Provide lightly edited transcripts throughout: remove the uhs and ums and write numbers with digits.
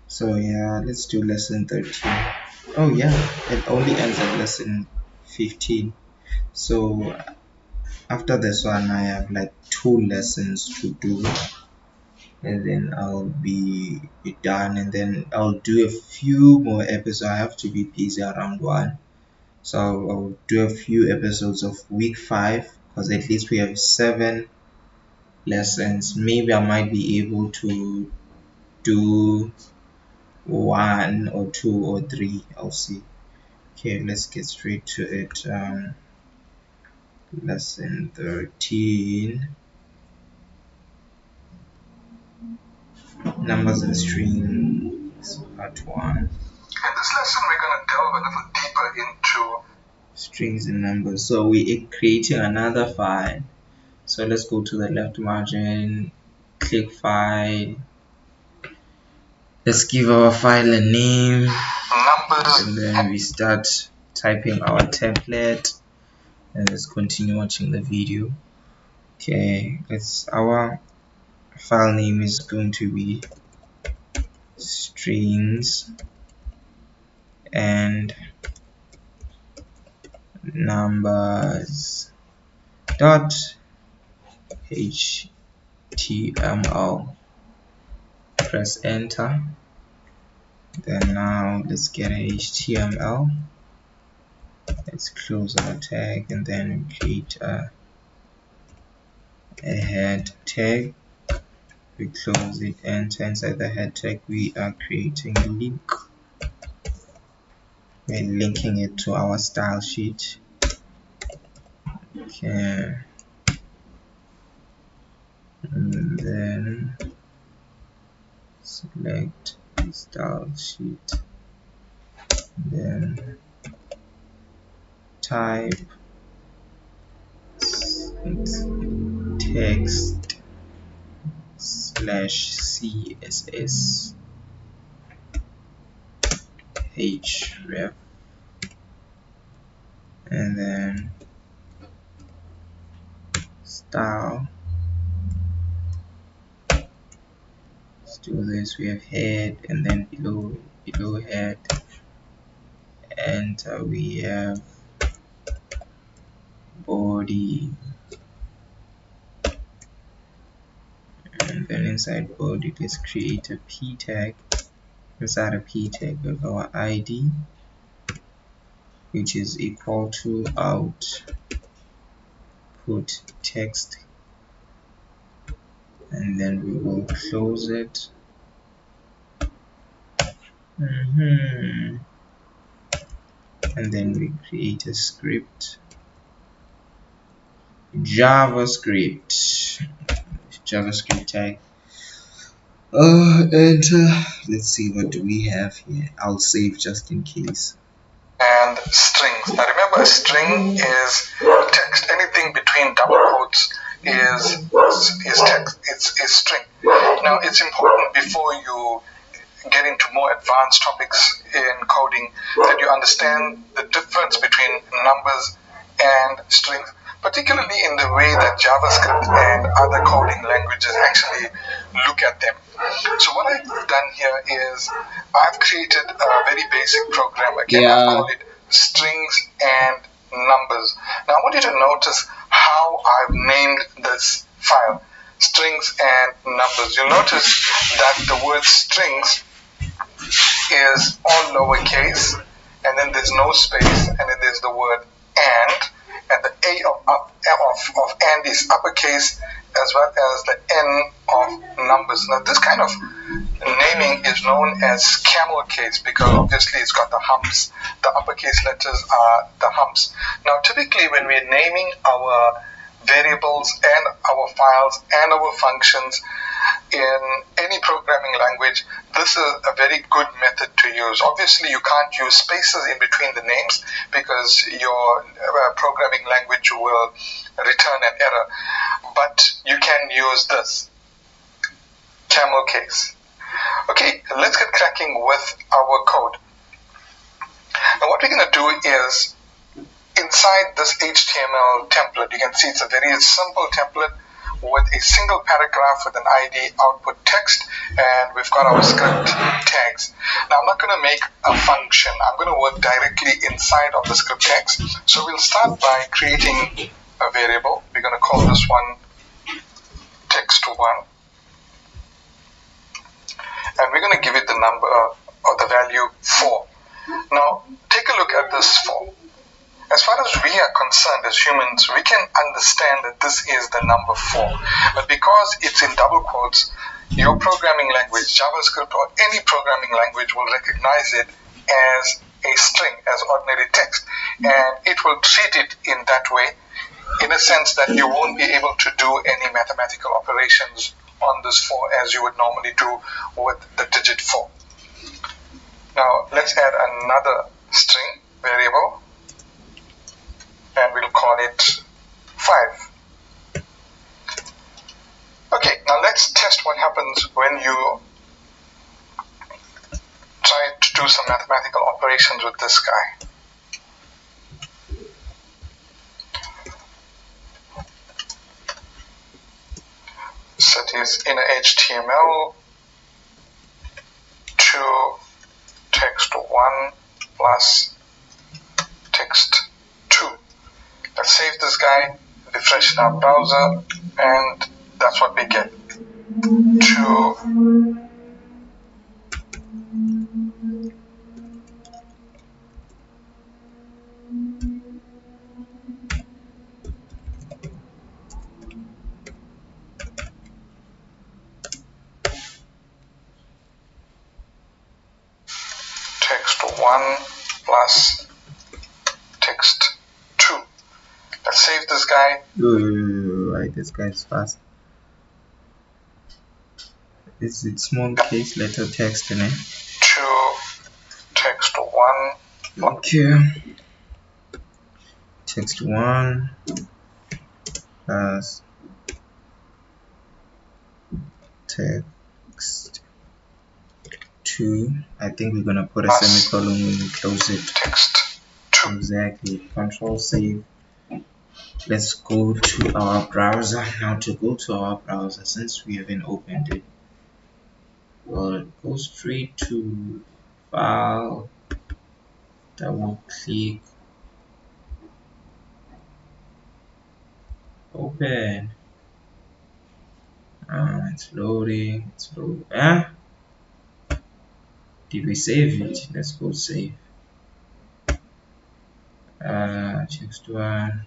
So yeah, let's do lesson 13. Oh yeah, it only ends at lesson 15. So after this one, I have like 2 lessons to do, and then I'll be done, and then I'll do a few more episodes. I have to be busy around 1. So I'll do a few episodes of week 5, because at least we have 7 lessons. Maybe I might be able to do 1 or 2 or 3. I'll see. Okay, let's get straight to it. Lesson 13, numbers and strings, part 1. In this lesson, we're going to delve a little deeper into strings and numbers. So we are creating another file. So let's go to the left margin, click file. Let's give our file a name, numbers, and then we start typing our template, and let's continue watching the video. Okay, our file name is going to be strings and numbers dot html. Press enter. Then now let's get HTML. Let's close our tag, and then create a head tag. We close it, enter. Inside the head tag we are creating a link. We're linking it to our style sheet. Okay, and then select the style sheet, then type text /css href, and then style. Let's do this. We have head, and then below head, enter. We have body, and then inside body let's create a p tag. Inside a p tag we have our id, which is equal to output text, and then we will close it. And then we create a script, JavaScript tag. Enter. Let's see, what do we have here? I'll save just in case. And strings. Now remember, a string is text. Anything between double quotes is text. It's a string. Now it's important, before you get into more advanced topics in coding, that you understand the difference between numbers and strings, particularly in the way that JavaScript and other coding languages actually look at them. So what I've done here is I've created a very basic program. Again, I've called it strings and numbers. Now I want you to notice how I've named this file, strings and numbers. You'll notice that the word strings is all lowercase, and then there's no space, and then there's the word and the A of and is uppercase, as well as the N of numbers. Now this kind of naming is known as camel case, because obviously it's got the humps. The uppercase letters are the humps. Now typically when we're naming our variables and our files and our functions in any programming language, this is a very good method to use. Obviously you can't use spaces in between the names, because your programming language will return an error, but you can use this camel case. Okay, let's get cracking with our code. Now what we're going to do is, inside this HTML template, you can see it's a very simple template. with a single paragraph with an ID output text, and we've got our script tags. Now I'm not going to make a function. I'm going to work directly inside of the script tags. So we'll start by creating a variable. We're going to call this one text1, and we're going to give it the number or the value 4. Now take a look at this 4. As far as we are concerned as humans, we can understand that this is the number 4. But because it's in double quotes, your programming language, JavaScript or any programming language, will recognize it as a string, as ordinary text. And it will treat it in that way, in a sense that you won't be able to do any mathematical operations on this 4 as you would normally do with the digit 4. Now let's add another string variable, and we'll call it 5. Okay, now let's test what happens when you try to do some mathematical operations with this guy. Set is inner HTML to text1 plus text2. Let's save this guy, refresh in our browser, and that's what we get. Text1 plus text2. Let's save this guy. Right, this guy is fast. Is it small case letter text in it? To text1. Okay. Text1 plus text2. I think we're gonna put a semicolon when we close it. Text2. Exactly. Control save. Let's go to our browser. Now to go to our browser, since we haven't opened it, we'll go straight to file, double click, open. It's loading. It's loading. Did we save it? Let's go save. Text1.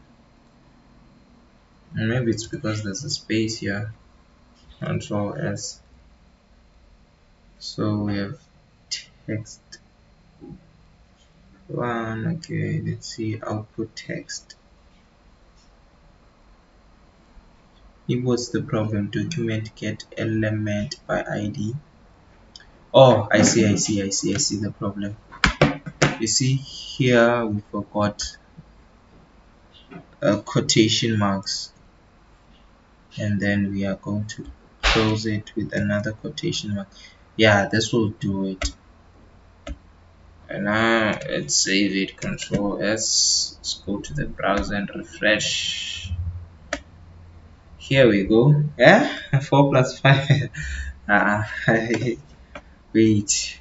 Maybe it's because there's a space here. Control S. So we have text1. Okay, let's see output text. What's the problem? Document get element by ID. Oh, I see the problem. You see here we forgot quotation marks, and then we are going to close it with another quotation mark. Yeah, this will do it. And now let's save it. Control S. Let's go to the browser and refresh. Here we go. 4 plus 5. Wait.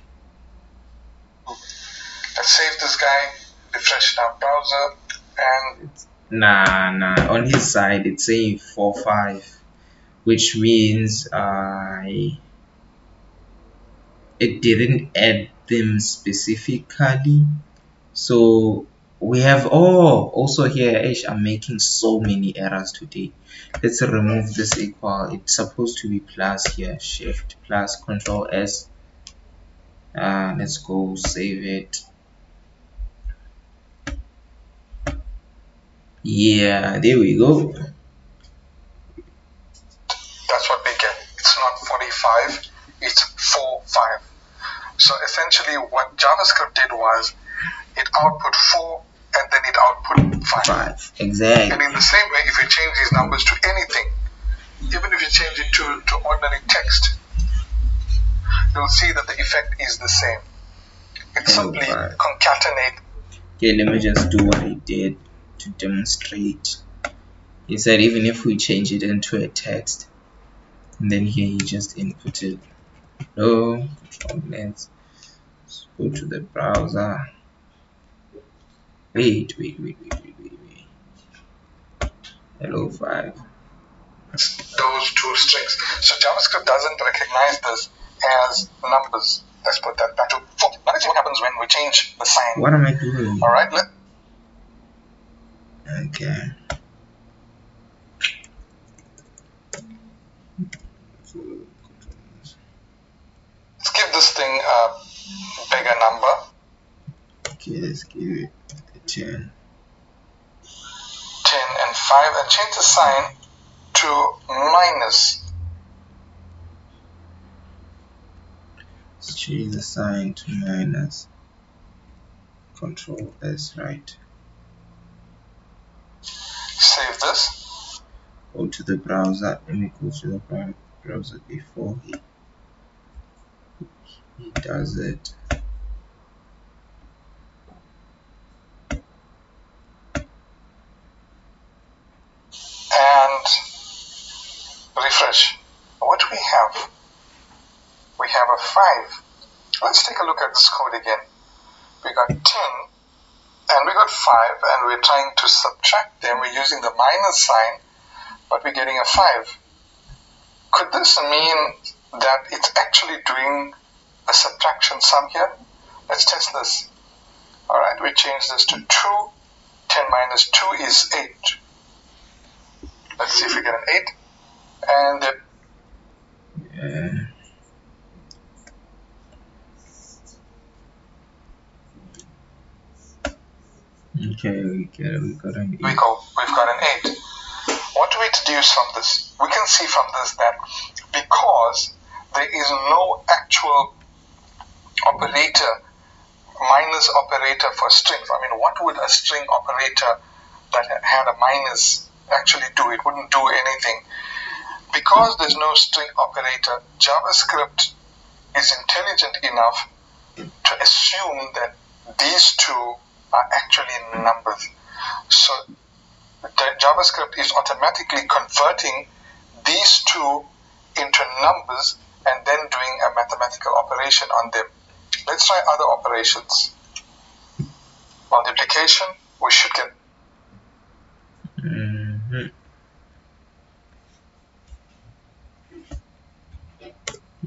Let's save this guy, refresh our browser, and nah, on his side it's saying 4 5, which means it didn't add them specifically. So we have also here I'm making so many errors today. Let's remove this equal. It's supposed to be plus here. Shift plus Control S. Let's go save it. Yeah, there we go. That's what we get. It's not 45, it's 4 5. So essentially what JavaScript did was it output 4 and then it output 5. Exactly. And in the same way, if you change these numbers to anything, even if you change it to ordinary text, you'll see that the effect is the same. It simply concatenate. Okay, let me just do what I did to demonstrate. He said even if we change it into a text, and then here you just input it. Hello, let's go to the browser. Wait. Hello 5. Those two strings. So JavaScript doesn't recognize this as numbers. Let's put that back to 4. Now let's see what happens when we change the sign. What am I doing? Alright, okay. Let's give this thing a bigger number. Okay, let's give it a 10. 10 and 5, and change the sign to minus. Let's change the sign to minus. Control S, right. Save this. Go to the browser. Let me go to the browser before he does it. And refresh. What do we have? We have a 5. Let's take a look at this code again. We got 10 and we got 5, and we're trying to subtract them. We're using the minus sign, but we're getting a 5. Could this mean that it's actually doing a subtraction sum here? Let's test this. Alright, we change this to 2. 10 minus 2 is 8. Let's see if we get an 8. And yeah. Okay, we got an 8. we've got an 8. What do we deduce from this? We can see from this that because there is no actual operator, minus operator for strings. I mean, what would a string operator that had a minus actually do? It wouldn't do anything. Because there's no string operator, JavaScript is intelligent enough to assume that these two are actually numbers. So the JavaScript is automatically converting these two into numbers and then doing a mathematical operation on them. Let's try other operations. Multiplication, we should get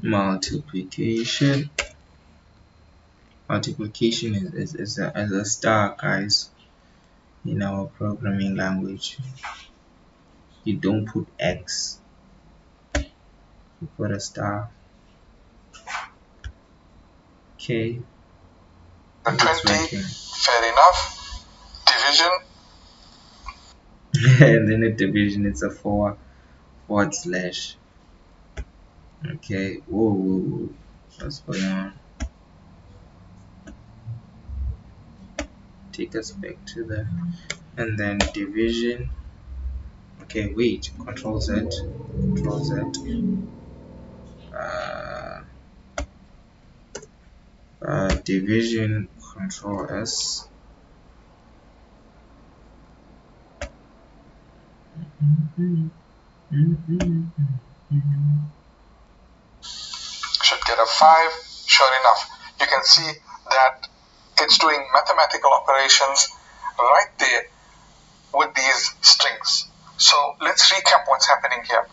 multiplication. Multiplication is a star, guys. In our programming language, you don't put X, you put a star. Okay, the 20, fair enough. Division, and then a division, it's a forward slash. Okay, whoa, what's going on? Take us back to the, and then division. Okay, wait, control Z, division, control S. should get a 5. Sure enough, you can see that it's doing mathematical operations right there with these strings. So let's recap what's happening here.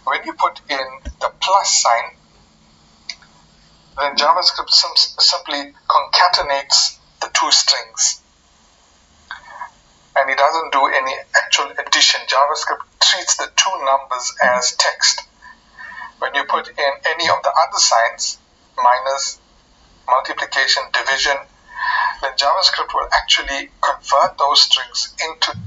When you put in the plus sign, then JavaScript simply concatenates the two strings. And it doesn't do any actual addition. JavaScript treats the two numbers as text. When you put in any of the other signs, minus, multiplication, division, then JavaScript will actually convert those strings into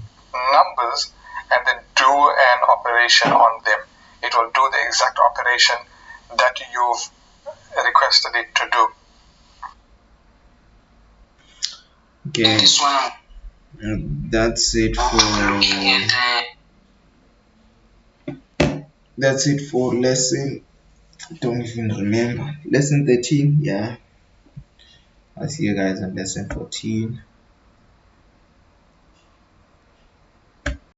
numbers and then do an operation on them. It will do the exact operation that you've requested it to do. Okay, that's it for lesson, I don't even remember, lesson 13. Yeah, I'll see you guys on lesson 14.